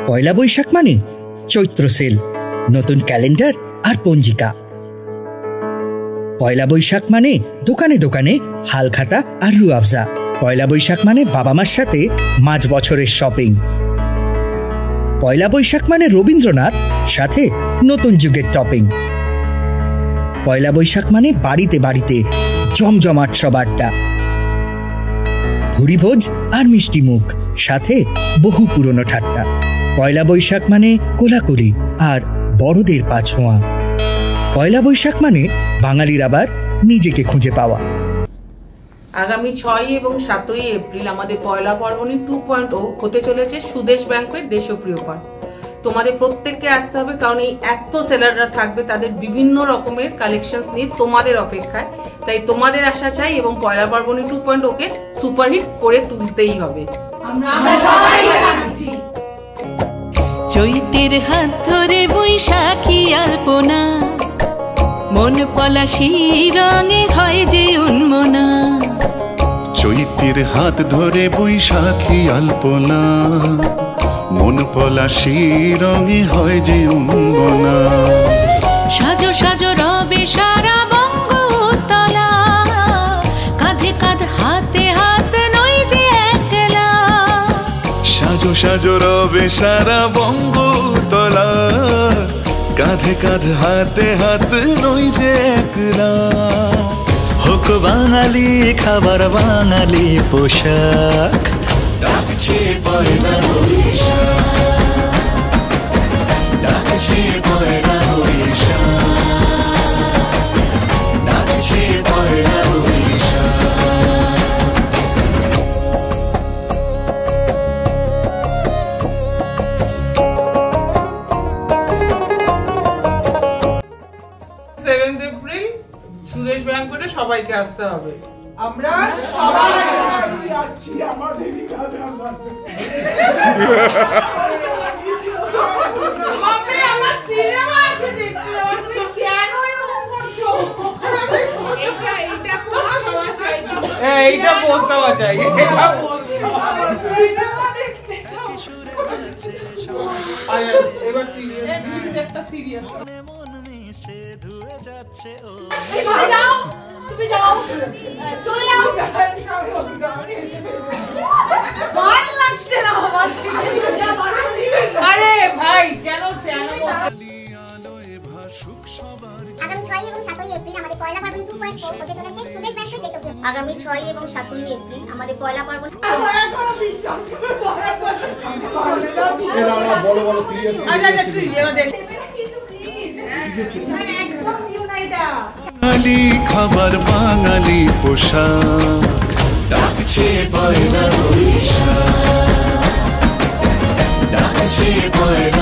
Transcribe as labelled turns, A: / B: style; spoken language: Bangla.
A: পয়লা বৈশাখ মানে চৈত্র সেল, নতুন ক্যালেন্ডার আর পঞ্জিকা। পয়লা বৈশাখ মানে দোকানে দোকানে হালখাতা আর রুয়াবজা। পয়লা বৈশাখ মানে বাবা মার সাথে 5 বছরের শপিং। পয়লা বৈশাখ মানে রবীন্দ্রনাথ, সাথে নতুন যুগের টপিং। পয়লা বৈশাখ মানে বাড়িতে বাড়িতে জমজমাট সব আড্ডা, ভুরিভোজ আর মিষ্টি মুখ, সাথে বহু পুরনো ঠাট্টা। পয়লা বৈশাখ মানে কোলাকুলি আর বড়দের পা ছোঁয়া। পয়লা বৈশাখ মানে বাঙালির আবার নিজেকে খুঁজে পাওয়া।
B: আগামী 6 এবং 7 এপ্রিল আমাদের পয়লা পার্বণী 2.0 হতে চলেছে সুদেশ ব্যাংকের দেশপ্রিয় পার্ক। তোমাদের প্রত্যেককে আসতে হবে, কারণ এই এত সেলাররা থাকবে, তাদের বিভিন্ন রকমের কালেকশনস নিয়ে তোমাদের অপেক্ষায়। তাই তোমাদের আশা চাই এবং পয়লা পার্বণী 2.0 কে সুপারহিট করে তুলতেই হবে। আমরা সবাই আসছি।
C: চৈতের হাত ধরে বৈশাখী আলপনা, মন পলাশি রঙে হয় যে উন্মনা।
D: চৈতের হাত ধরে বৈশাখী আলপনা, মন পলাশি রঙে হয় যে উন্মনা।
C: সাজো সাজো রবে সারা বঙ্গতলা, কাঁধে কাঁধ হাতে হাত নই যে একলা।
D: সাজো সাজো রবে সারা বঙ্গতলা, কাঁধে কাঁধ হাতে হাত নই যে একলা। হোক বাঙালি খাবার বাঙালি পোশাক, ডাকছে পয়লা বৈশাখ, ডাকছে পয়লা বৈশাখ, ডাকছে পয়লা বৈশাখ।
B: এপ্রিল সুদেশ ব্যাংকোয়েটে সবাইকে আসতে হবে।
E: আমরা সবাই আছি, আমাদেরই কাজ আছে।
B: আপনি আমার সিনেমা আছে দেখতে, তুমি কেন এরকম করছো? এইটা পোস্ট হওয়া চাই। এইটা পোস্ট হওয়া চাই। সিনেমা দেখতে আয় এবার সিরিয়াস, একটা সিরিয়াস।
F: ভাই যাও, তুমি যাও, চলে যাও। ভালো লাগছে না আমার।
B: আরে ভাই কেন চ্যানেল
G: আগামী 6 এবং 7 এপ্রিল আমাদের পয়লা পার্বণ 2.4 হতে চলেছে সুদেশ ব্যাংকের দেশপ্রিয়। আগামী 6 এবং 7 এপ্রিল আমাদের পয়লা পার্বণ।
E: এরা বড় বড় সিরিয়াস।
B: আচ্ছা সিরিয়াস দেখ।
D: বাঙালি খাবার বাঙালি পোশাক, ডাকছে পয়লা বৈশাখ, ডাকছে পয়লা